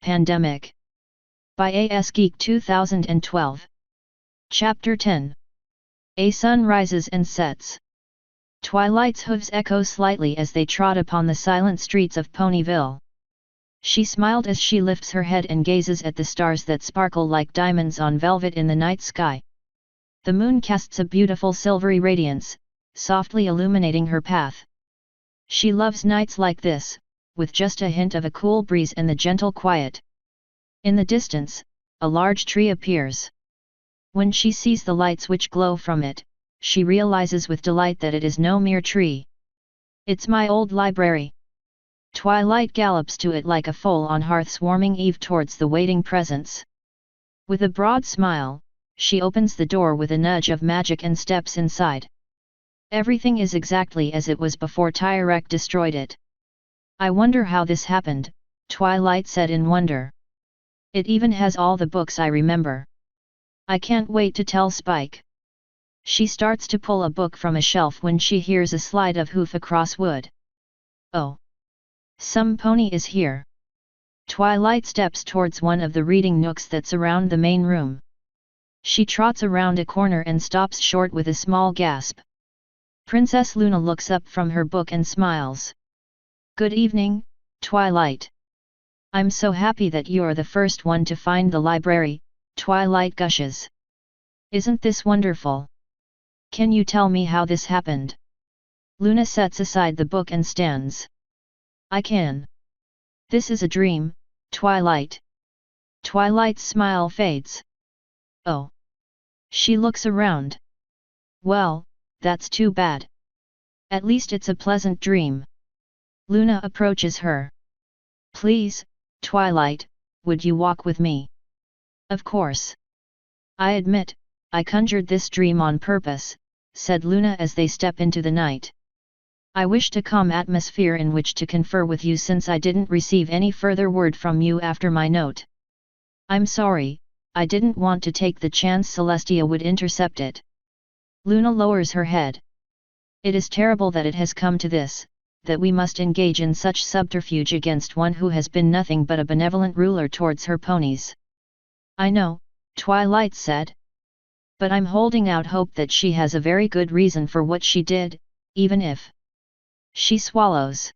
Pandemic. By A.S. Geek 2012. Chapter 10. A sun rises and sets. Twilight's hooves echo slightly as they trot upon the silent streets of Ponyville. She smiled as she lifts her head and gazes at the stars that sparkle like diamonds on velvet in the night sky. The moon casts a beautiful silvery radiance, softly illuminating her path. She loves nights like this, with just a hint of a cool breeze and the gentle quiet. In the distance, a large tree appears. When she sees the lights which glow from it, she realizes with delight that it is no mere tree. It's my old library. Twilight gallops to it like a foal on hearth's warming eve towards the waiting presence. With a broad smile, she opens the door with a nudge of magic and steps inside. Everything is exactly as it was before Tyrek destroyed it. I wonder how this happened, Twilight said in wonder. It even has all the books I remember. I can't wait to tell Spike. She starts to pull a book from a shelf when she hears a slide of hoof across wood. Oh! Some pony is here. Twilight steps towards one of the reading nooks that surround the main room. She trots around a corner and stops short with a small gasp. Princess Luna looks up from her book and smiles. Good evening, Twilight. I'm so happy that you're the first one to find the library, Twilight gushes. Isn't this wonderful? Can you tell me how this happened? Luna sets aside the book and stands. I can. This is a dream, Twilight. Twilight's smile fades. Oh. She looks around. Well, that's too bad. At least it's a pleasant dream. Luna approaches her. Please, Twilight, would you walk with me? Of course. I admit, I conjured this dream on purpose, said Luna as they step into the night. I wished a calm atmosphere in which to confer with you since I didn't receive any further word from you after my note. I'm sorry, I didn't want to take the chance Celestia would intercept it. Luna lowers her head. It is terrible that it has come to this, that we must engage in such subterfuge against one who has been nothing but a benevolent ruler towards her ponies. I know, Twilight said. But I'm holding out hope that she has a very good reason for what she did, even if... She swallows.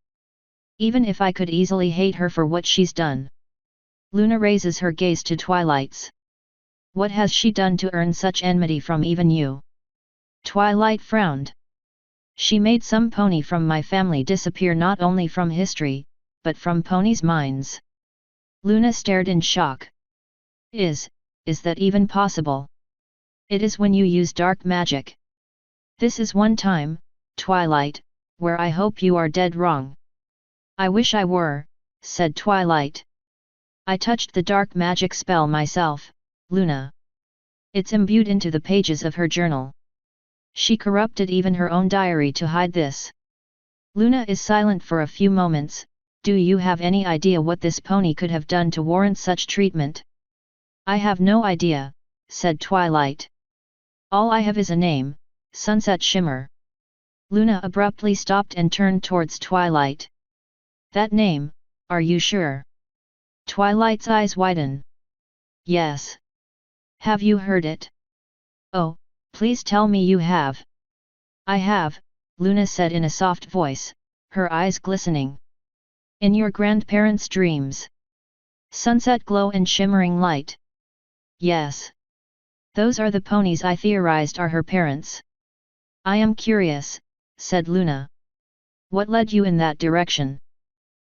Even if I could easily hate her for what she's done. Luna raises her gaze to Twilight's. What has she done to earn such enmity from even you? Twilight frowned. She made some pony from my family disappear not only from history, but from ponies' minds. Luna stared in shock. Is that even possible? It is when you use dark magic. This is one time, Twilight, where I hope you are dead wrong. I wish I were, said Twilight. I touched the dark magic spell myself, Luna. It's imbued into the pages of her journal. She corrupted even her own diary to hide this. Luna is silent for a few moments. Do you have any idea what this pony could have done to warrant such treatment? I have no idea, said Twilight. All I have is a name, Sunset Shimmer. Luna abruptly stopped and turned towards Twilight. That name, are you sure? Twilight's eyes widen. Yes. Have you heard it? Oh, please tell me you have. I have, Luna said in a soft voice, her eyes glistening. In your grandparents' dreams. Sunset glow and shimmering light. Yes. Those are the ponies I theorized are her parents. I am curious, said Luna. What led you in that direction?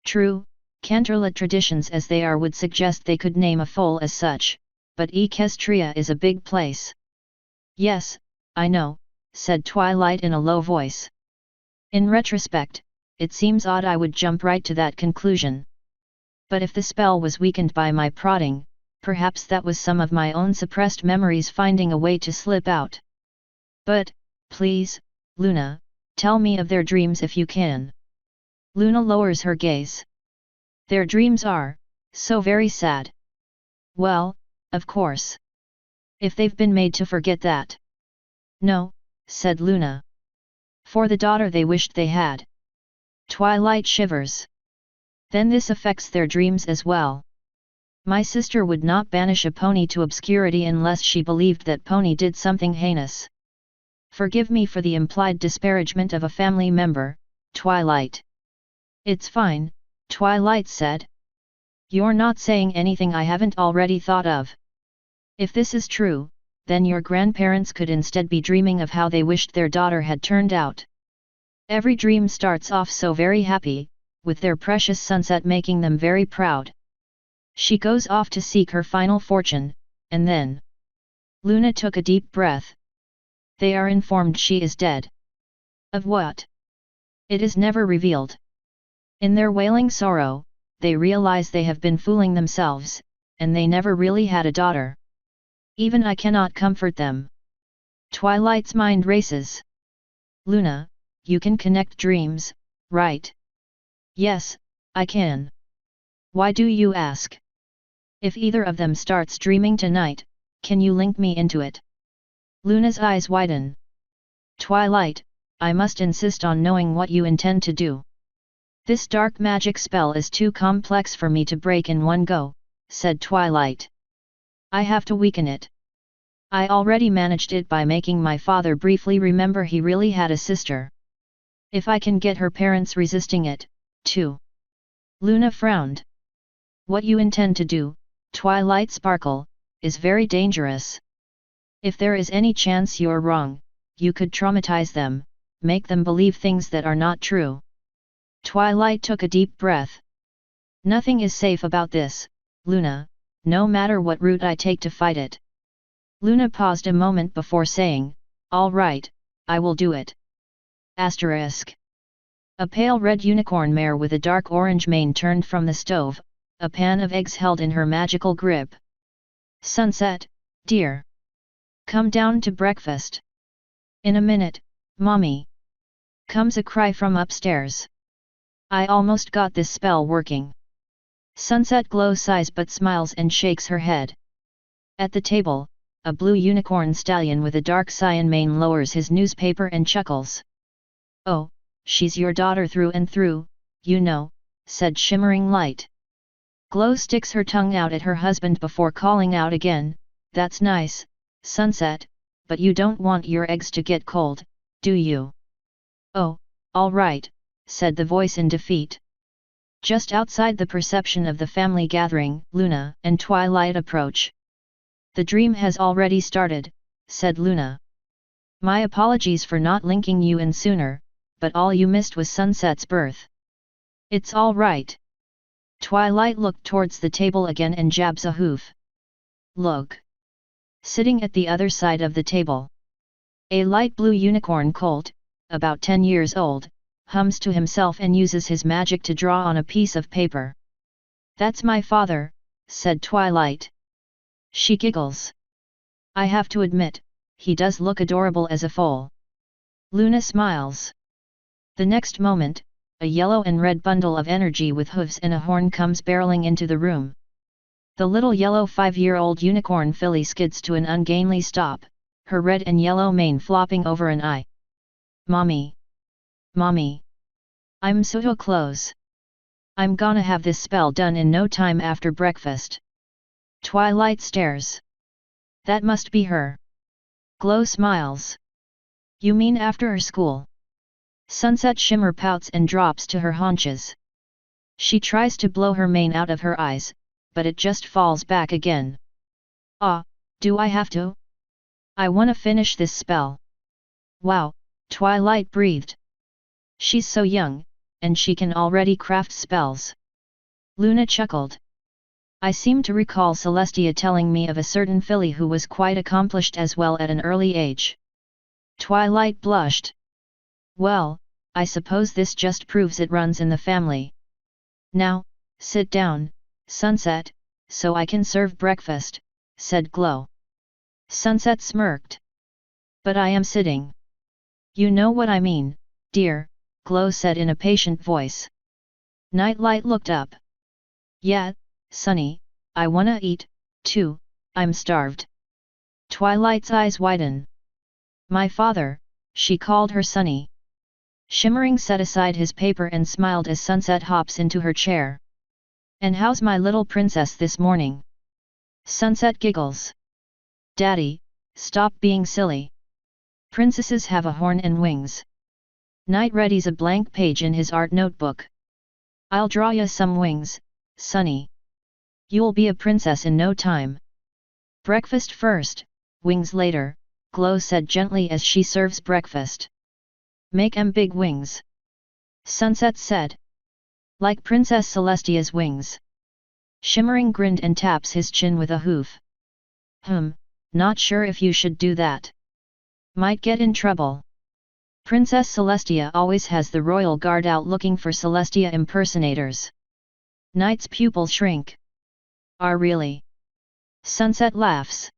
True, Canterlet traditions as they are would suggest they could name a foal as such, but Equestria is a big place. Yes, I know, said Twilight in a low voice. In retrospect, it seems odd I would jump right to that conclusion. But if the spell was weakened by my prodding, perhaps that was some of my own suppressed memories finding a way to slip out. But, please, Luna, tell me of their dreams if you can. Luna lowers her gaze. Their dreams are, so very sad. Well, of course. If they've been made to forget that. No, said Luna. For the daughter they wished they had. Twilight shivers. Then this affects their dreams as well. My sister would not banish a pony to obscurity unless she believed that pony did something heinous. Forgive me for the implied disparagement of a family member, Twilight. It's fine, Twilight said. You're not saying anything I haven't already thought of. If this is true, then your grandparents could instead be dreaming of how they wished their daughter had turned out. Every dream starts off so very happy, with their precious sunset making them very proud. She goes off to seek her final fortune, and then... Luna took a deep breath. They are informed she is dead. Of what? It is never revealed. In their wailing sorrow, they realize they have been fooling themselves, and they never really had a daughter. Even I cannot comfort them. Twilight's mind races. Luna, you can connect dreams, right? Yes, I can. Why do you ask? If either of them starts dreaming tonight, can you link me into it? Luna's eyes widen. Twilight, I must insist on knowing what you intend to do. This dark magic spell is too complex for me to break in one go, said Twilight. I have to weaken it. I already managed it by making my father briefly remember he really had a sister. If I can get her parents resisting it, too. Luna frowned. What you intend to do, Twilight Sparkle, is very dangerous. If there is any chance you're wrong, you could traumatize them, make them believe things that are not true. Twilight took a deep breath. Nothing is safe about this, Luna, no matter what route I take to fight it. Luna paused a moment before saying, all right, I will do it. Asterisk. A pale red unicorn mare with a dark orange mane turned from the stove, a pan of eggs held in her magical grip. Sunset, dear. Come down to breakfast. In a minute, Mommy. Comes a cry from upstairs. I almost got this spell working. Sunset Glow sighs but smiles and shakes her head. At the table, a blue unicorn stallion with a dark cyan mane lowers his newspaper and chuckles. Oh, she's your daughter through and through, you know, said Shimmering Light. Glow sticks her tongue out at her husband before calling out again, that's nice, Sunset, but you don't want your eggs to get cold, do you? Oh, all right, said the voice in defeat. Just outside the perception of the family gathering, Luna and Twilight approach. The dream has already started, said Luna. My apologies for not linking you in sooner, but all you missed was Sunset's birth. It's all right. Twilight looked towards the table again and jabs a hoof. Look. Sitting at the other side of the table. A light blue unicorn colt, about 10 years old, hums to himself and uses his magic to draw on a piece of paper. That's my father, said Twilight. She giggles. I have to admit, he does look adorable as a foal. Luna smiles. The next moment, a yellow and red bundle of energy with hooves and a horn comes barreling into the room. The little yellow 5-year-old unicorn filly skids to an ungainly stop, her red and yellow mane flopping over an eye. Mommy! Mommy! I'm so close. I'm gonna have this spell done in no time after breakfast. Twilight stares. That must be her. Glow smiles. You mean after her school? Sunset Shimmer pouts and drops to her haunches. She tries to blow her mane out of her eyes, but it just falls back again. Ah, do I have to? I wanna finish this spell. Wow, Twilight breathed. She's so young, and she can already craft spells. Luna chuckled. I seem to recall Celestia telling me of a certain filly who was quite accomplished as well at an early age. Twilight blushed. Well, I suppose this just proves it runs in the family. Now, sit down, Sunset, so I can serve breakfast, said Glow. Sunset smirked. But I am sitting. You know what I mean, dear, Glow said in a patient voice. Nightlight looked up. Yeah, Sunny, I wanna eat, too, I'm starved. Twilight's eyes widen. My father, she called her Sunny. Shimmering set aside his paper and smiled as Sunset hops into her chair. And how's my little princess this morning? Sunset giggles. Daddy, stop being silly. Princesses have a horn and wings. Knight readies a blank page in his art notebook. I'll draw ya some wings, Sunny. You'll be a princess in no time. Breakfast first, wings later, Glow said gently as she serves breakfast. Make 'em big wings. Sunset said. Like Princess Celestia's wings. Shimmering grinned and taps his chin with a hoof. Not sure if you should do that. Might get in trouble. Princess Celestia always has the royal guard out looking for Celestia impersonators. Knight's pupils shrink. Are really? Sunset laughs.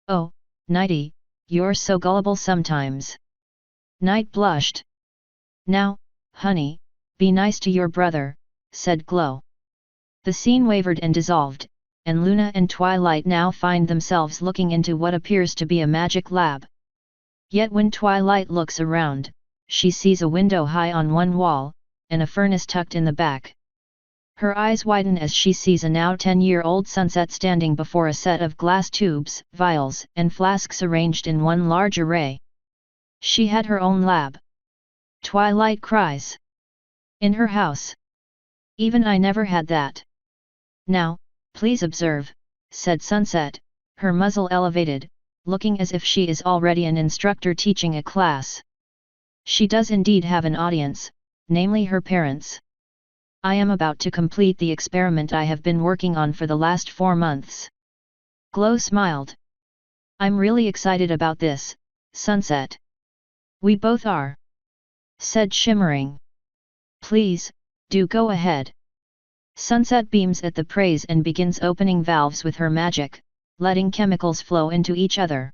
Oh, Nighty, you're so gullible sometimes. Knight blushed. Now, honey, be nice to your brother, said Glow. The scene wavered and dissolved, and Luna and Twilight now find themselves looking into what appears to be a magic lab. Yet when Twilight looks around, she sees a window high on one wall, and a furnace tucked in the back. Her eyes widen as she sees a now 10-year-old Sunset standing before a set of glass tubes, vials, and flasks arranged in one large array. She had her own lab. Twilight cries. In her house. Even I never had that. Now, please observe, said Sunset, her muzzle elevated, looking as if she is already an instructor teaching a class. She does indeed have an audience, namely her parents. I am about to complete the experiment I have been working on for the last 4 months. Glow smiled. I'm really excited about this, Sunset. We both are. Said Shimmering. Please, do go ahead. Sunset beams at the praise and begins opening valves with her magic, letting chemicals flow into each other.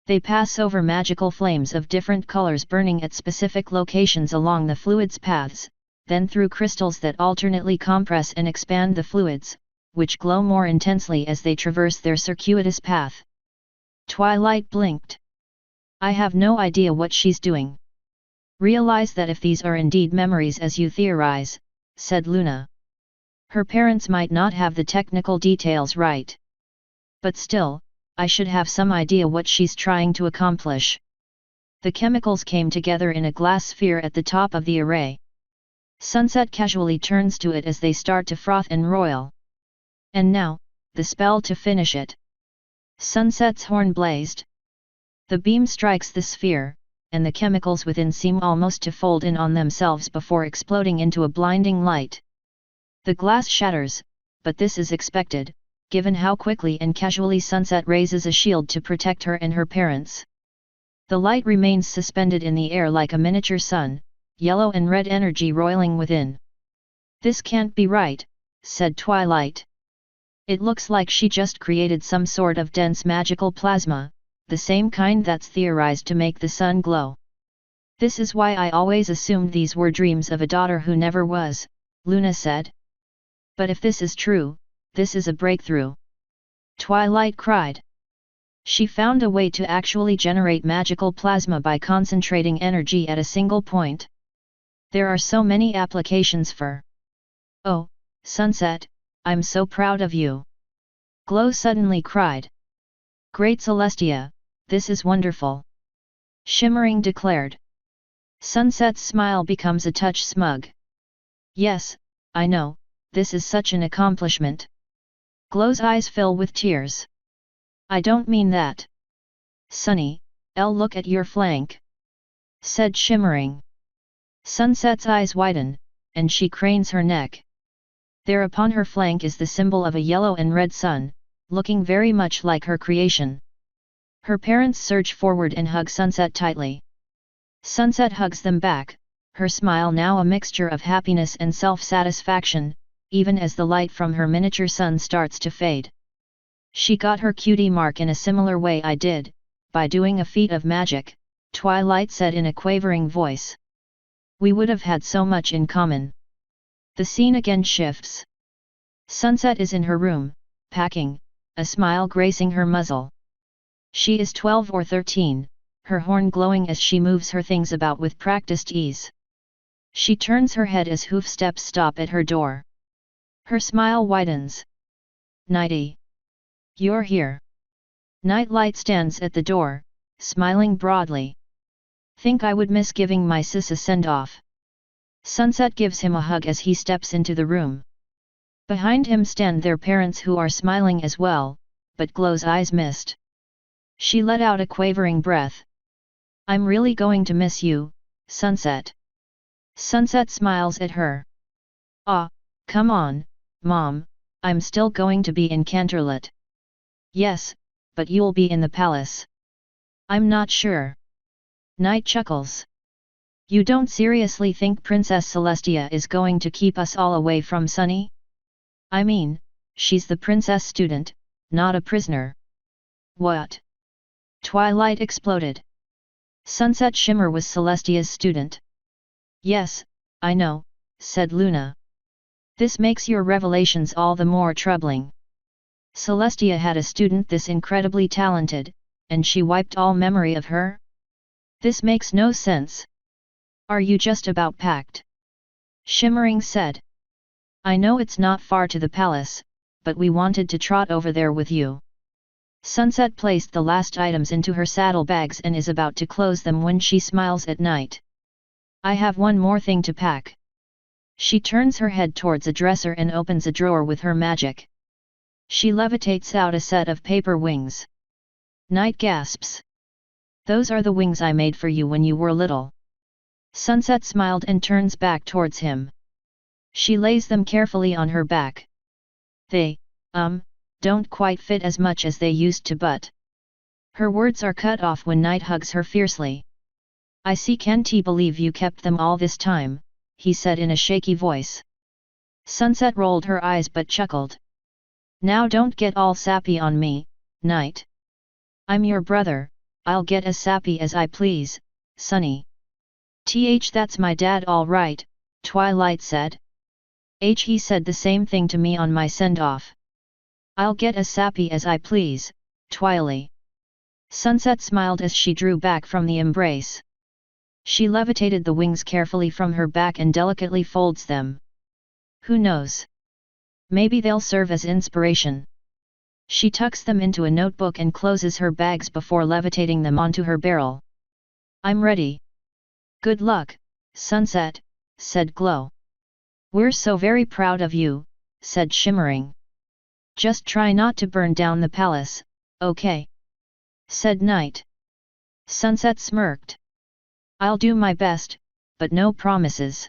They pass over magical flames of different colors burning at specific locations along the fluid's paths, then through crystals that alternately compress and expand the fluids, which glow more intensely as they traverse their circuitous path. Twilight blinked. I have no idea what she's doing. Realize that if these are indeed memories as you theorize, said Luna. Her parents might not have the technical details right. But still, I should have some idea what she's trying to accomplish. The chemicals came together in a glass sphere at the top of the array. Sunset casually turns to it as they start to froth and roil. And now, the spell to finish it. Sunset's horn blazed. The beam strikes the sphere, and the chemicals within seem almost to fold in on themselves before exploding into a blinding light. The glass shatters, but this is expected, given how quickly and casually Sunset raises a shield to protect her and her parents. The light remains suspended in the air like a miniature sun, yellow and red energy roiling within. This can't be right, said Twilight. It looks like she just created some sort of dense magical plasma, the same kind that's theorized to make the sun glow. This is why I always assumed these were dreams of a daughter who never was, Luna said. But if this is true, this is a breakthrough. Twilight cried. She found a way to actually generate magical plasma by concentrating energy at a single point. There are so many applications for. Oh, Sunset, I'm so proud of you. Glow suddenly cried. Great Celestia, this is wonderful. Shimmering declared. Sunset's smile becomes a touch smug. Yes, I know, this is such an accomplishment. Glow's eyes fill with tears. I don't mean that. Sunny, look at your flank. Said Shimmering. Sunset's eyes widen, and she cranes her neck. There upon her flank is the symbol of a yellow and red sun, looking very much like her creation. Her parents surge forward and hug Sunset tightly. Sunset hugs them back, her smile now a mixture of happiness and self-satisfaction, even as the light from her miniature sun starts to fade. She got her cutie mark in a similar way I did, by doing a feat of magic, Twilight said in a quavering voice. We would have had so much in common. The scene again shifts. Sunset is in her room, packing, a smile gracing her muzzle. She is 12 or 13, her horn glowing as she moves her things about with practiced ease. She turns her head as hoof steps stop at her door. Her smile widens. Nighty. You're here. Nightlight stands at the door, smiling broadly. Think I would miss giving my sis a send-off. Sunset gives him a hug as he steps into the room. Behind him stand their parents who are smiling as well, but Glow's eyes mist. She let out a quavering breath. I'm really going to miss you, Sunset. Sunset smiles at her. Ah, come on, Mom, I'm still going to be in Canterlot. Yes, but you'll be in the palace. I'm not sure. Night chuckles. You don't seriously think Princess Celestia is going to keep us all away from Sunny? I mean, she's the princess student, not a prisoner. What? Twilight exploded. Sunset Shimmer was Celestia's student. Yes, I know, said Luna. This makes your revelations all the more troubling. Celestia had a student this incredibly talented, and she wiped all memory of her? This makes no sense. Are you just about packed? Shimmering said. I know it's not far to the palace, but we wanted to trot over there with you. Sunset placed the last items into her saddlebags and is about to close them when she smiles at Night. I have one more thing to pack. She turns her head towards a dresser and opens a drawer with her magic. She levitates out a set of paper wings. Night gasps. Those are the wings I made for you when you were little. Sunset smiled and turns back towards him. She lays them carefully on her back. They, don't quite fit as much as they used to, but... Her words are cut off when Night hugs her fiercely. I see, can't believe you kept them all this time, he said in a shaky voice. Sunset rolled her eyes but chuckled. Now don't get all sappy on me, Night. I'm your brother, I'll get as sappy as I please, Sunny. That's my dad all right, Twilight said. He said the same thing to me on my send-off. I'll get as sappy as I please, Twily. Sunset smiled as she drew back from the embrace. She levitated the wings carefully from her back and delicately folds them. Who knows? Maybe they'll serve as inspiration. She tucks them into a notebook and closes her bags before levitating them onto her barrel. I'm ready. Good luck, Sunset, said Glow. We're so very proud of you, said Shimmering. Just try not to burn down the palace, okay? Said Night. Sunset smirked. I'll do my best, but no promises.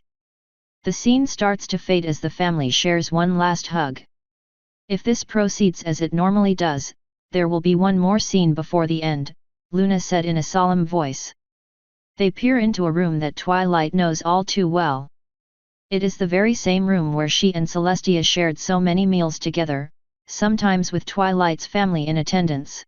The scene starts to fade as the family shares one last hug. If this proceeds as it normally does, there will be one more scene before the end, Luna said in a solemn voice. They peer into a room that Twilight knows all too well. It is the very same room where she and Celestia shared so many meals together, sometimes with Twilight's family in attendance.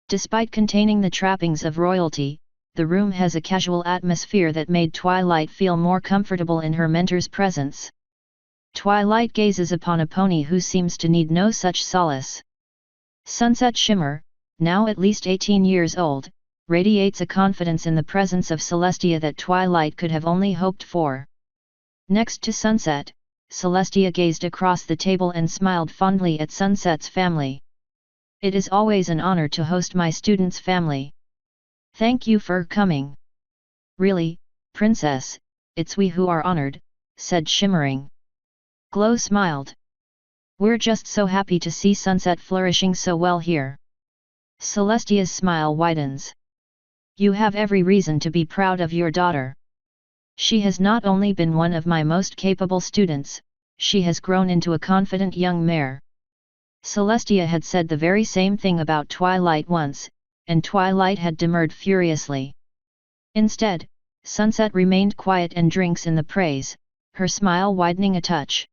Despite containing the trappings of royalty, the room has a casual atmosphere that made Twilight feel more comfortable in her mentor's presence. Twilight gazes upon a pony who seems to need no such solace. Sunset Shimmer, now at least 18 years old, radiates a confidence in the presence of Celestia that Twilight could have only hoped for. Next to Sunset, Celestia gazed across the table and smiled fondly at Sunset's family. It is always an honor to host my students' family. Thank you for coming. Really, Princess, it's we who are honored, said Shimmering. Glow smiled. We're just so happy to see Sunset flourishing so well here. Celestia's smile widens. You have every reason to be proud of your daughter. She has not only been one of my most capable students, she has grown into a confident young mare. Celestia had said the very same thing about Twilight once, and Twilight had demurred furiously. Instead, Sunset remained quiet and drinks in the praise, her smile widening a touch.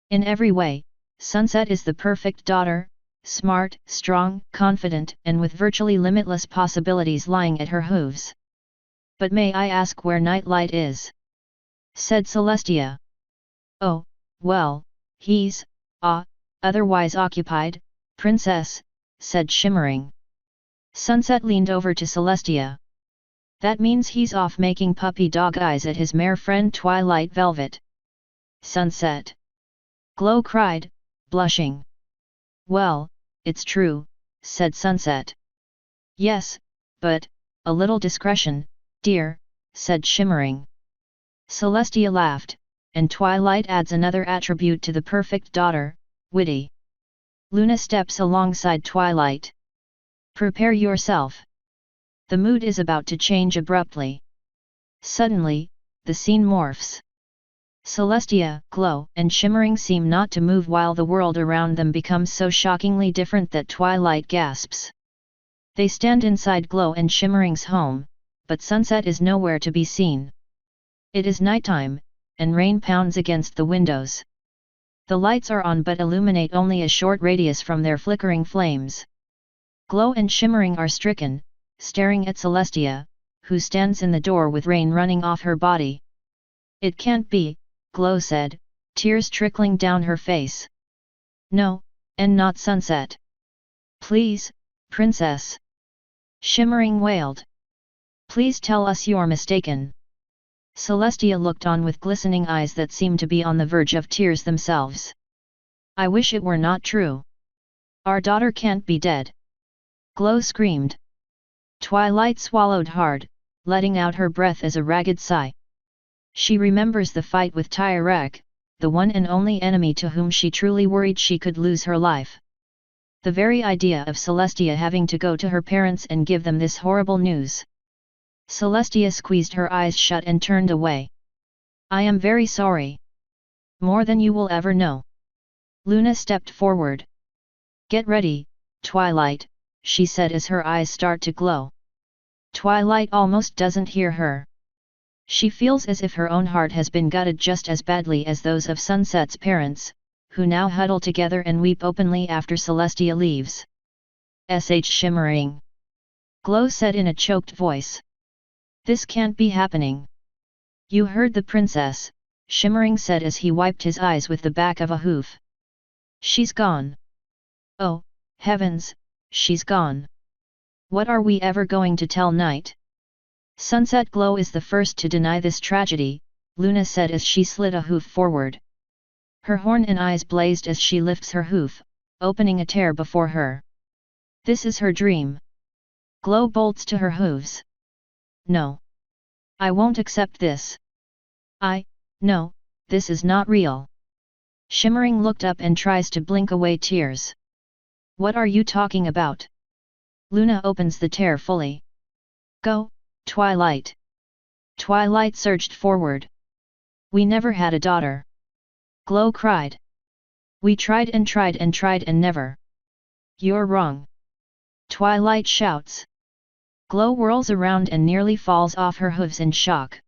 In every way, Sunset is the perfect daughter, smart, strong, confident, and with virtually limitless possibilities lying at her hooves. But may I ask where Nightlight is? Said Celestia. Oh, well, he's, otherwise occupied, Princess, said Shimmering. Sunset leaned over to Celestia. That means he's off making puppy dog eyes at his mare friend Twilight Velvet. Sunset. Glow cried, blushing. Well, it's true, said Sunset. Yes, but, a little discretion, dear, said Shimmering. Celestia laughed, and Twilight adds another attribute to the perfect daughter, witty. Luna steps alongside Twilight. Prepare yourself. The mood is about to change abruptly. Suddenly, the scene morphs. Celestia, Glow, and Shimmering seem not to move while the world around them becomes so shockingly different that Twilight gasps. They stand inside Glow and Shimmering's home, but Sunset is nowhere to be seen. It is nighttime, and rain pounds against the windows. The lights are on but illuminate only a short radius from their flickering flames. Glow and Shimmering are stricken, staring at Celestia, who stands in the door with rain running off her body. It can't be, Glow said, tears trickling down her face. No, and not Sunset. Please, Princess. Shimmering wailed. Please tell us you're mistaken. Celestia looked on with glistening eyes that seemed to be on the verge of tears themselves. I wish it were not true. Our daughter can't be dead. Glow screamed. Twilight swallowed hard, letting out her breath as a ragged sigh. She remembers the fight with Tyrek, the one and only enemy to whom she truly worried she could lose her life. The very idea of Celestia having to go to her parents and give them this horrible news. Celestia squeezed her eyes shut and turned away. I am very sorry. More than you will ever know. Luna stepped forward. Get ready, Twilight, she said as her eyes start to glow. Twilight almost doesn't hear her. She feels as if her own heart has been gutted just as badly as those of Sunset's parents, who now huddle together and weep openly after Celestia leaves. Shimmering. Glow said in a choked voice. This can't be happening. You heard the princess, Shimmering said as he wiped his eyes with the back of a hoof. She's gone. Oh, heavens, she's gone. What are we ever going to tell Night? Sunset Glow is the first to deny this tragedy, Luna said as she slid a hoof forward. Her horn and eyes blazed as she lifts her hoof, opening a tear before her. This is her dream. Glow bolts to her hooves. No. I won't accept this. No, this is not real. Shimmering looked up and tries to blink away tears. What are you talking about? Luna opens the tear fully. Go, Twilight. Twilight surged forward. We never had a daughter. Glow cried. We tried and tried and tried and never. You're wrong. Twilight shouts. Glow whirls around and nearly falls off her hooves in shock.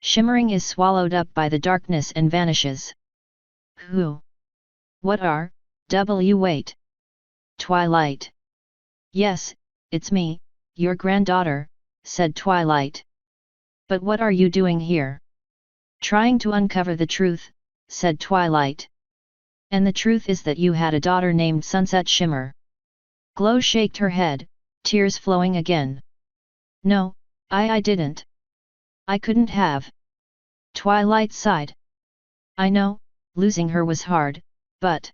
Shimmering is swallowed up by the darkness and vanishes. Who? What are, wait? Twilight. Yes, it's me, your granddaughter, said Twilight. But what are you doing here? Trying to uncover the truth, said Twilight. And the truth is that you had a daughter named Sunset Shimmer. Glow shaked her head, tears flowing again. No, I didn't. I couldn't have. Twilight sighed. I know, losing her was hard, but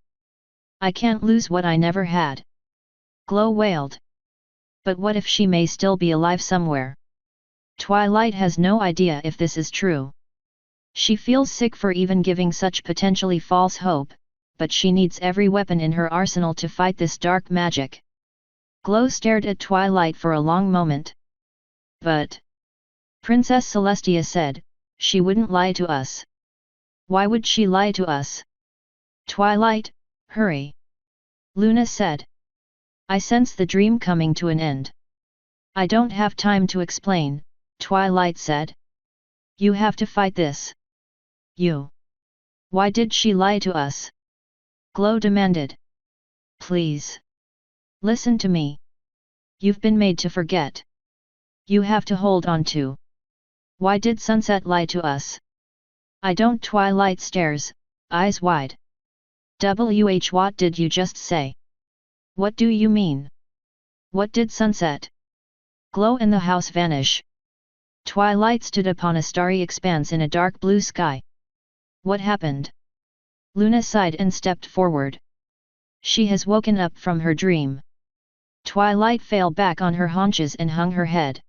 I can't lose what I never had. Glow wailed. But what if she may still be alive somewhere? Twilight has no idea if this is true. She feels sick for even giving such potentially false hope, but she needs every weapon in her arsenal to fight this dark magic. Glow stared at Twilight for a long moment. But Princess Celestia said, she wouldn't lie to us. Why would she lie to us? Twilight, hurry. Luna said. I sense the dream coming to an end. I don't have time to explain, Twilight said. You have to fight this. You. Why did she lie to us? Glow demanded. Please. Listen to me. You've been made to forget. You have to hold on to. Why did Sunset lie to us? I don't. Twilight stares, eyes wide. What did you just say? What do you mean? What did Sunset? Glow and the house vanish. Twilight stood upon a starry expanse in a dark blue sky. What happened? Luna sighed and stepped forward. She has woken up from her dream. Twilight fell back on her haunches and hung her head.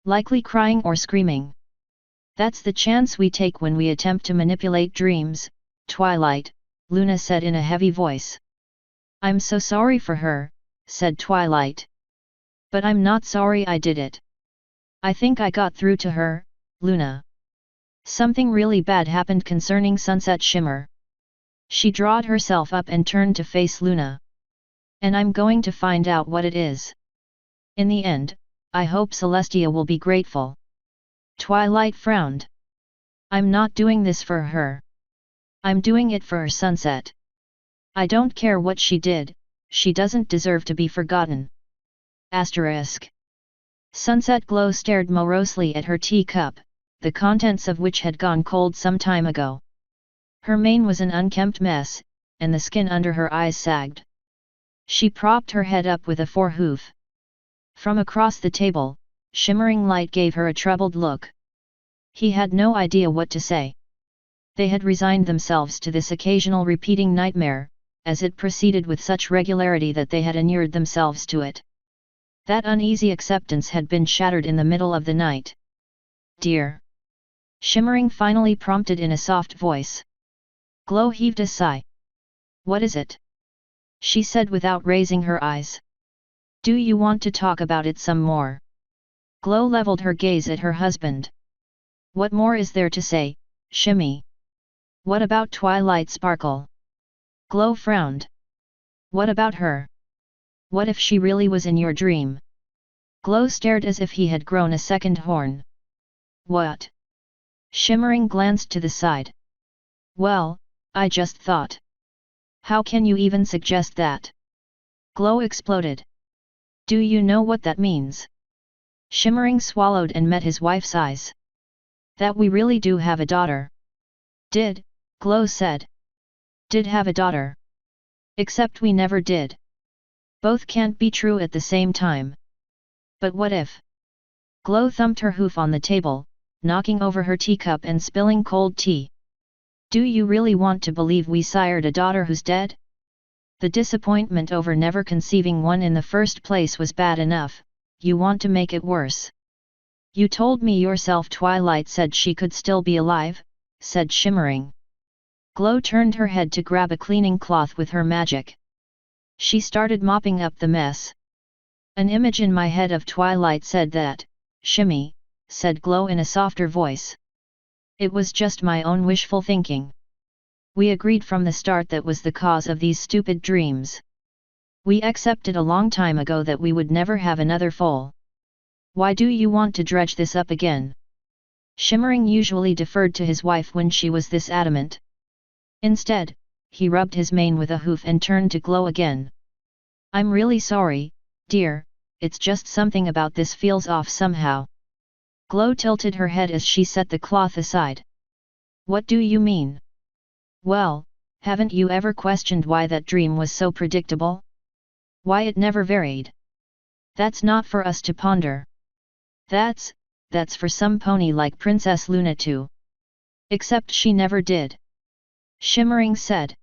Likely crying or screaming. That's the chance we take when we attempt to manipulate dreams, Twilight, Luna said in a heavy voice. I'm so sorry for her, said Twilight. But I'm not sorry I did it. I think I got through to her, Luna. Something really bad happened concerning Sunset Shimmer. She drawed herself up and turned to face Luna. And I'm going to find out what it is. In the end, I hope Celestia will be grateful. Twilight frowned. I'm not doing this for her. I'm doing it for her Sunset. I don't care what she did, she doesn't deserve to be forgotten. Asterisk. Sunset Glow stared morosely at her teacup, the contents of which had gone cold some time ago. Her mane was an unkempt mess, and the skin under her eyes sagged. She propped her head up with a forehoof. From across the table, Shimmering Light gave her a troubled look. He had no idea what to say. They had resigned themselves to this occasional repeating nightmare, as it proceeded with such regularity that they had inured themselves to it. That uneasy acceptance had been shattered in the middle of the night. Dear! Shimmering finally prompted in a soft voice. Glow heaved a sigh. What is it? She said without raising her eyes. Do you want to talk about it some more? Glow leveled her gaze at her husband. What more is there to say, Shimmy? What about Twilight Sparkle? Glow frowned. What about her? What if she really was in your dream? Glow stared as if he had grown a second horn. What? Shimmering glanced to the side. Well, I just thought. How can you even suggest that? Glow exploded. Do you know what that means? Shimmering swallowed and met his wife's eyes. That we really do have a daughter. Did, Glow said. Did have a daughter. Except we never did. Both can't be true at the same time. But what if? Glow thumped her hoof on the table, knocking over her teacup and spilling cold tea. Do you really want to believe we sired a daughter who's dead? The disappointment over never conceiving one in the first place was bad enough, you want to make it worse. You told me yourself Twilight said she could still be alive, said Shimmering. Glow turned her head to grab a cleaning cloth with her magic. She started mopping up the mess. An image in my head of Twilight said that, Shimmy, said Glow in a softer voice. It was just my own wishful thinking. We agreed from the start that was the cause of these stupid dreams. We accepted a long time ago that we would never have another foal. Why do you want to dredge this up again? Shimmering usually deferred to his wife when she was this adamant. Instead, he rubbed his mane with a hoof and turned to Glow again. I'm really sorry, dear, it's just something about this feels off somehow. Glow tilted her head as she set the cloth aside. What do you mean? Well, haven't you ever questioned why that dream was so predictable? Why it never varied? That's not for us to ponder. That's for some pony like Princess Luna too. Except she never did. Shimmering said.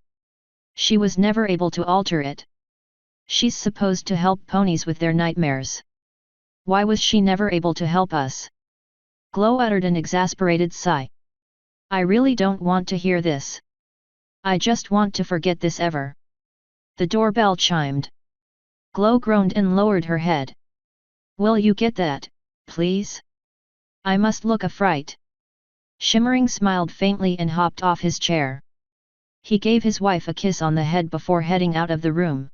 She was never able to alter it. She's supposed to help ponies with their nightmares. Why was she never able to help us? Glow uttered an exasperated sigh. I really don't want to hear this. I just want to forget this ever. The doorbell chimed. Glow groaned and lowered her head. Will you get that, please? I must look a fright. Shimmering smiled faintly and hopped off his chair. He gave his wife a kiss on the head before heading out of the room.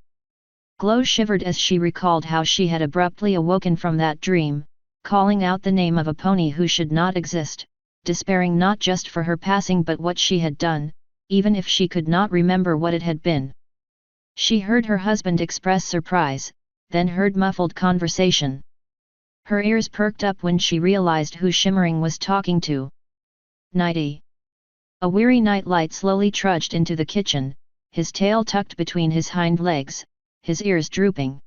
Glow shivered as she recalled how she had abruptly awoken from that dream, calling out the name of a pony who should not exist, despairing not just for her passing but what she had done, even if she could not remember what it had been. She heard her husband express surprise, then heard muffled conversation. Her ears perked up when she realized who Shimmering was talking to. Nighty. A weary nightlight slowly trudged into the kitchen, his tail tucked between his hind legs, his ears drooping.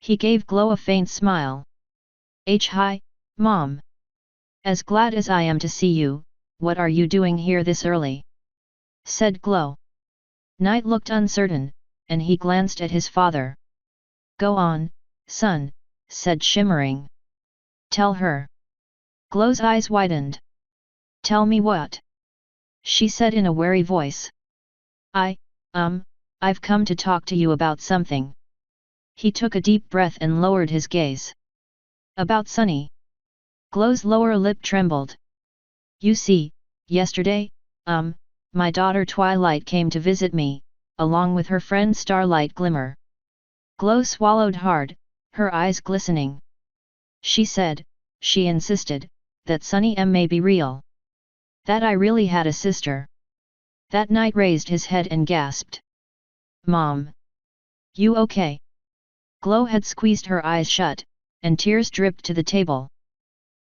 He gave Glow a faint smile. Hi, Mom. As glad as I am to see you, what are you doing here this early? Said Glow. Knight looked uncertain, and he glanced at his father. Go on, son, said Shimmering. Tell her. Glow's eyes widened. Tell me what? She said in a wary voice. I've come to talk to you about something. He took a deep breath and lowered his gaze. About Sunny. Glow's lower lip trembled. You see, yesterday, my daughter Twilight came to visit me, along with her friend Starlight Glimmer. Glow swallowed hard, her eyes glistening. She said, she insisted, that Sunny may be real. That I really had a sister. That Knight raised his head and gasped. Mom. You okay? Glow had squeezed her eyes shut, and tears dripped to the table.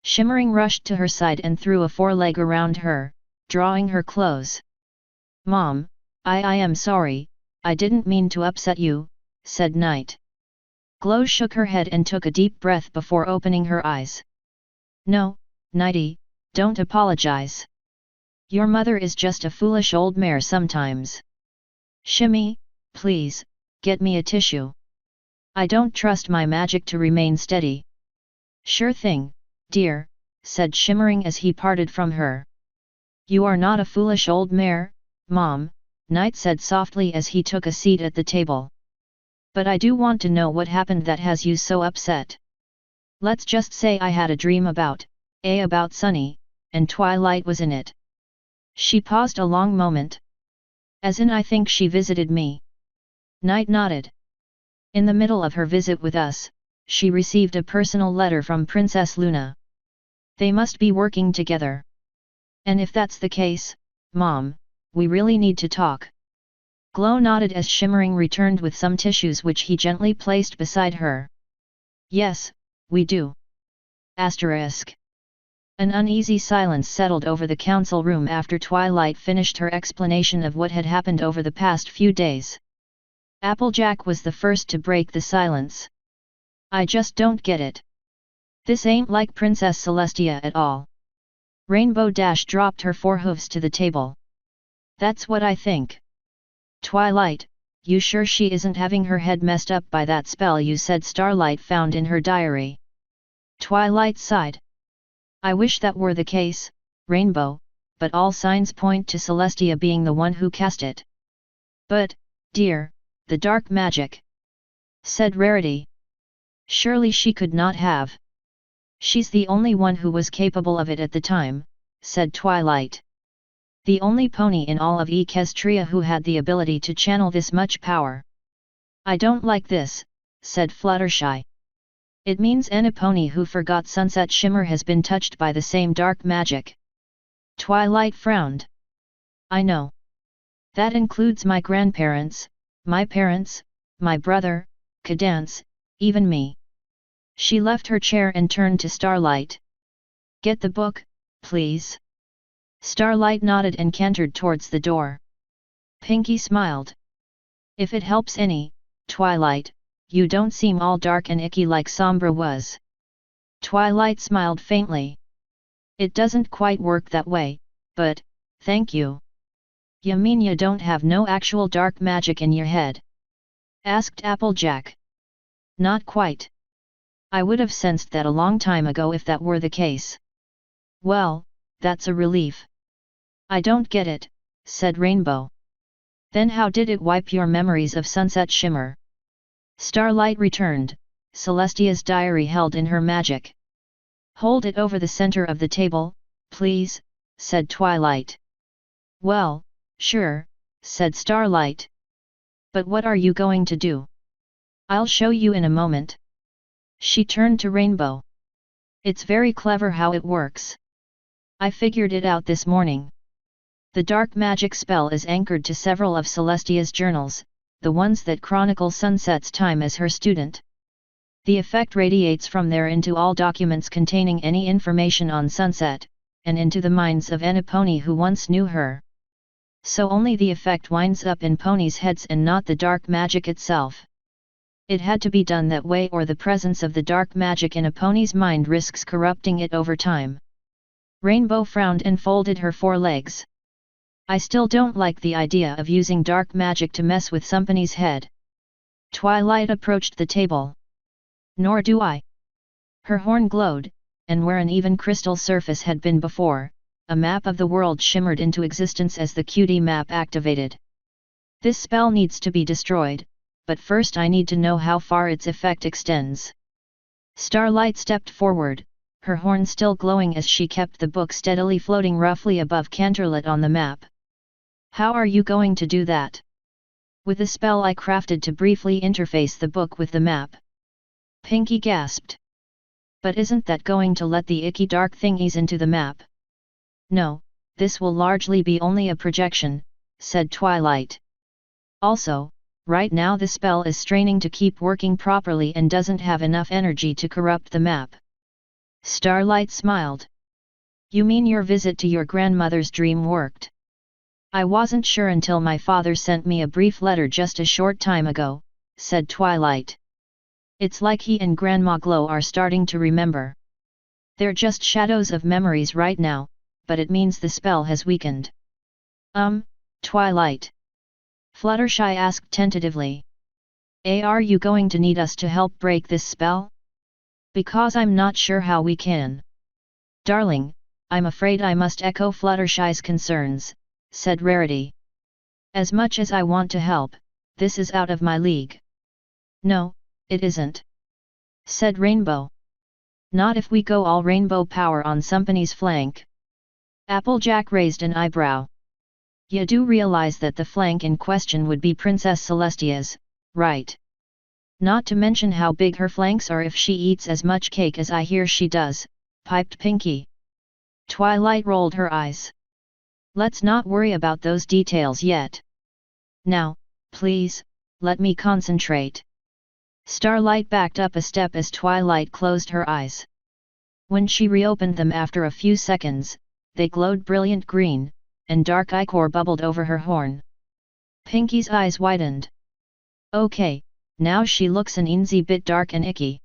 Shimmering rushed to her side and threw a foreleg around her, drawing her close. Mom, I am sorry, I didn't mean to upset you, said Knight. Glow shook her head and took a deep breath before opening her eyes. No, Knighty, don't apologize. Your mother is just a foolish old mare sometimes. Shimmy, please, get me a tissue. I don't trust my magic to remain steady. Sure thing, dear, said Shimmering as he parted from her. You are not a foolish old mare, Mom, Knight said softly as he took a seat at the table. But I do want to know what happened that has you so upset. Let's just say I had a dream about Sunny, and Twilight was in it. She paused a long moment. As in I think she visited me. Knight nodded. In the middle of her visit with us, she received a personal letter from Princess Luna. They must be working together. And if that's the case, Mom, we really need to talk. Glow nodded as Shimmering returned with some tissues which he gently placed beside her. Yes, we do. Asterisk. An uneasy silence settled over the council room after Twilight finished her explanation of what had happened over the past few days. Applejack was the first to break the silence. I just don't get it. This ain't like Princess Celestia at all. Rainbow Dash dropped her forehooves to the table. That's what I think. Twilight, you sure she isn't having her head messed up by that spell you said Starlight found in her diary? Twilight sighed. I wish that were the case, Rainbow, but all signs point to Celestia being the one who cast it. But, dear, the dark magic, said Rarity. Surely she could not have. She's the only one who was capable of it at the time, said Twilight. The only pony in all of Equestria who had the ability to channel this much power. I don't like this, said Fluttershy. It means any pony who forgot Sunset Shimmer has been touched by the same dark magic. Twilight frowned. I know. That includes my grandparents, my parents, my brother, Cadance, even me. She left her chair and turned to Starlight. Get the book, please. Starlight nodded and cantered towards the door. Pinkie smiled. If it helps any, Twilight, you don't seem all dark and icky like Sombra was. Twilight smiled faintly. It doesn't quite work that way, but, thank you. You mean you don't have no actual dark magic in your head? Asked Applejack. Not quite. I would have sensed that a long time ago if that were the case. Well, that's a relief. I don't get it, said Rainbow. Then how did it wipe your memories of Sunset Shimmer? Starlight returned, Celestia's diary held in her magic. Hold it over the center of the table, please, said Twilight. Well, sure, said Starlight. But what are you going to do? I'll show you in a moment. She turned to Rainbow. It's very clever how it works. I figured it out this morning. The dark magic spell is anchored to several of Celestia's journals, the ones that chronicle Sunset's time as her student. The effect radiates from there into all documents containing any information on Sunset, and into the minds of any pony who once knew her. So only the effect winds up in ponies' heads and not the dark magic itself. It had to be done that way or the presence of the dark magic in a pony's mind risks corrupting it over time. Rainbow frowned and folded her forelegs. I still don't like the idea of using dark magic to mess with somebody's head. Twilight approached the table. Nor do I. Her horn glowed, and where an even crystal surface had been before, a map of the world shimmered into existence as the QD map activated. This spell needs to be destroyed, but first I need to know how far its effect extends. Starlight stepped forward, her horn still glowing as she kept the book steadily floating roughly above Canterlot on the map. How are you going to do that? With a spell I crafted to briefly interface the book with the map. Pinky gasped. But isn't that going to let the icky dark thingies into the map? No, this will largely be only a projection, said Twilight. Also, right now the spell is straining to keep working properly and doesn't have enough energy to corrupt the map. Starlight smiled. You mean your visit to your grandmother's dream worked? I wasn't sure until my father sent me a brief letter just a short time ago, said Twilight. It's like he and Grandma Glow are starting to remember. They're just shadows of memories right now, but it means the spell has weakened. Twilight. Fluttershy asked tentatively. Are you going to need us to help break this spell? Because I'm not sure how we can. Darling, I'm afraid I must echo Fluttershy's concerns, said Rarity. As much as I want to help, this is out of my league. No, it isn't, said Rainbow. Not if we go all rainbow power on somebody's flank. Applejack raised an eyebrow. You do realize that the flank in question would be Princess Celestia's, right? Not to mention how big her flanks are if she eats as much cake as I hear she does, piped Pinky. Twilight rolled her eyes. Let's not worry about those details yet. Now, please, let me concentrate. Starlight backed up a step as Twilight closed her eyes. When she reopened them after a few seconds, they glowed brilliant green, and dark ichor bubbled over her horn. Pinky's eyes widened. Okay, now she looks an eensy bit dark and icky.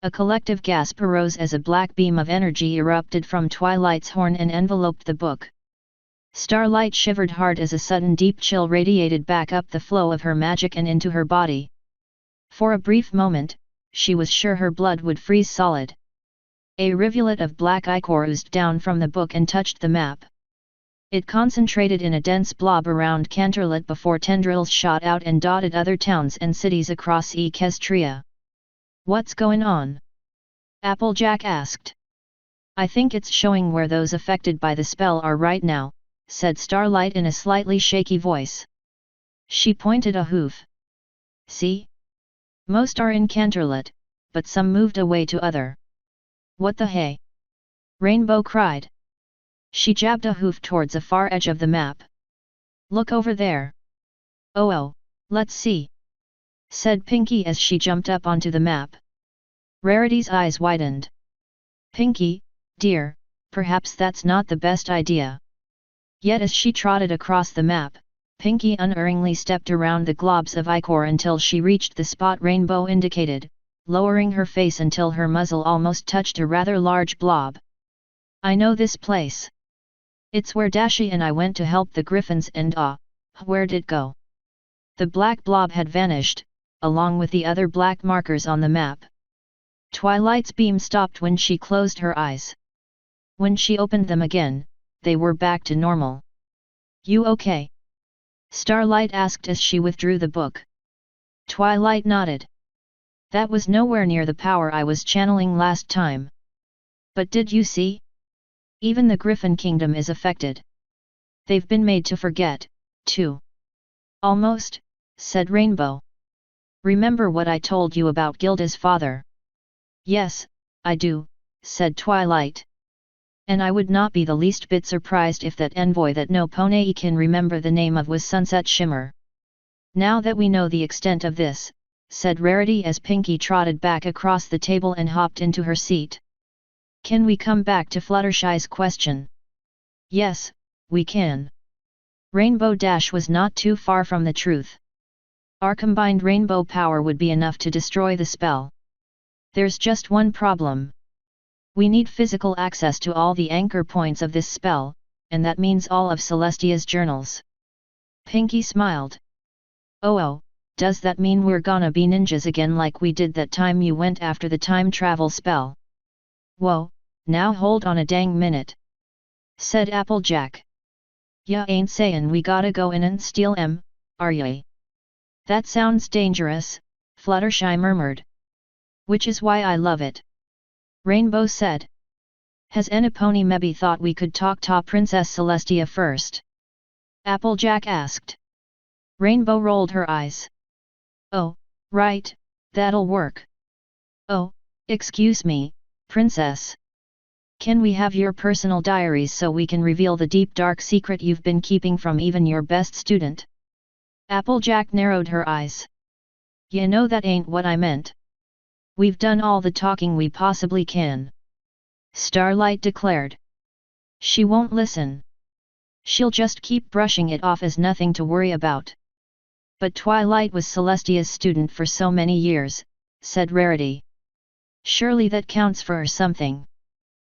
A collective gasp arose as a black beam of energy erupted from Twilight's horn and enveloped the book. Starlight shivered hard as a sudden deep chill radiated back up the flow of her magic and into her body. For a brief moment, she was sure her blood would freeze solid. A rivulet of black ichor oozed down from the book and touched the map. It concentrated in a dense blob around Canterlot before tendrils shot out and dotted other towns and cities across Equestria. What's going on? Applejack asked. I think it's showing where those affected by the spell are right now, said Starlight in a slightly shaky voice. She pointed a hoof. See? Most are in Canterlot, but some moved away to other. What the hey? Rainbow cried. She jabbed a hoof towards a far edge of the map. Look over there. Oh, let's see, said Pinky as she jumped up onto the map. Rarity's eyes widened. Pinky, dear, perhaps that's not the best idea. Yet as she trotted across the map, Pinky unerringly stepped around the globs of ichor until she reached the spot Rainbow indicated, lowering her face until her muzzle almost touched a rather large blob. I know this place. It's where Dashi and I went to help the griffins and where'd it go? The black blob had vanished, along with the other black markers on the map. Twilight's beam stopped when she closed her eyes. When she opened them again, they were back to normal. You okay? Starlight asked as she withdrew the book. Twilight nodded. That was nowhere near the power I was channeling last time. But did you see? Even the Griffin Kingdom is affected. They've been made to forget, too. Almost, said Rainbow. Remember what I told you about Gilda's father? Yes, I do, said Twilight. And I would not be the least bit surprised if that envoy that no Ponei can remember the name of was Sunset Shimmer. Now that we know the extent of this, said Rarity as Pinky trotted back across the table and hopped into her seat. Can we come back to Fluttershy's question? Yes, we can. Rainbow Dash was not too far from the truth. Our combined rainbow power would be enough to destroy the spell. There's just one problem. We need physical access to all the anchor points of this spell, and that means all of Celestia's journals. Pinky smiled. Oh, does that mean we're gonna be ninjas again like we did that time you went after the time travel spell? Whoa, now hold on a dang minute, said Applejack. Ya ain't sayin' we gotta go in and steal 'em, are ya? That sounds dangerous, Fluttershy murmured. Which is why I love it. Rainbow said. Has Enipony maybe thought we could talk to Princess Celestia first? Applejack asked. Rainbow rolled her eyes. Oh, right, that'll work. Oh, excuse me, Princess. Can we have your personal diaries so we can reveal the deep dark secret you've been keeping from even your best student? Applejack narrowed her eyes. You know that ain't what I meant. We've done all the talking we possibly can, Starlight declared. She won't listen. She'll just keep brushing it off as nothing to worry about. But Twilight was Celestia's student for so many years, said Rarity. Surely that counts for something.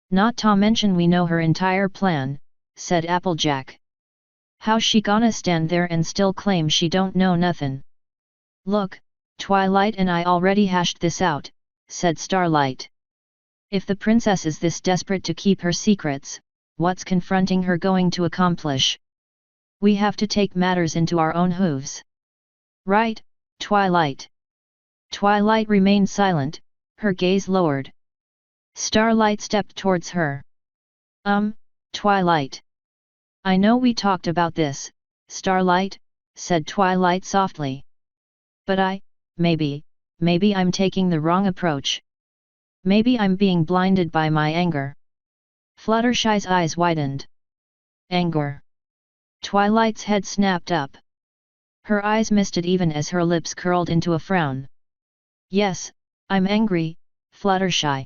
Not to mention we know her entire plan, said Applejack. How's she gonna stand there and still claim she don't know nothin'? Look, Twilight and I already hashed this out, said Starlight. If the princess is this desperate to keep her secrets, what's confronting her going to accomplish? We have to take matters into our own hooves. Right, Twilight. Twilight remained silent, her gaze lowered. Starlight stepped towards her. Twilight. I know we talked about this, Starlight, said Twilight softly. But maybe I'm taking the wrong approach. Maybe I'm being blinded by my anger. Fluttershy's eyes widened. Anger. Twilight's head snapped up. Her eyes misted even as her lips curled into a frown. Yes, I'm angry, Fluttershy.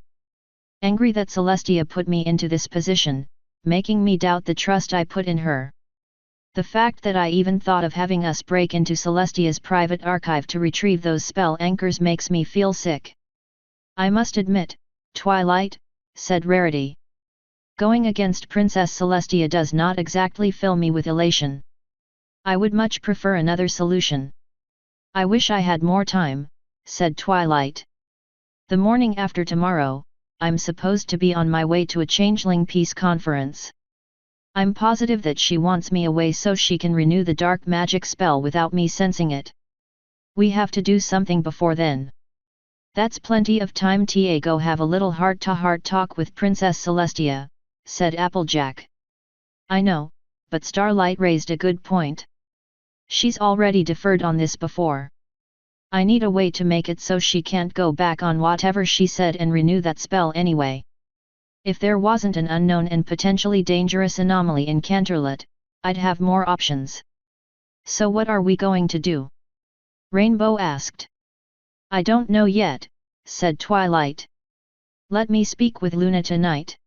Angry that Celestia put me into this position, making me doubt the trust I put in her. The fact that I even thought of having us break into Celestia's private archive to retrieve those spell anchors makes me feel sick. I must admit, Twilight, said Rarity. Going against Princess Celestia does not exactly fill me with elation. I would much prefer another solution. I wish I had more time, said Twilight. The morning after tomorrow, I'm supposed to be on my way to a Changeling Peace Conference. I'm positive that she wants me away so she can renew the dark magic spell without me sensing it. We have to do something before then. That's plenty of time to go have a little heart-to-heart talk with Princess Celestia, said Applejack. I know, but Starlight raised a good point. She's already deferred on this before. I need a way to make it so she can't go back on whatever she said and renew that spell anyway. If there wasn't an unknown and potentially dangerous anomaly in Canterlot, I'd have more options. So what are we going to do? Rainbow asked. I don't know yet, said Twilight. Let me speak with Luna tonight.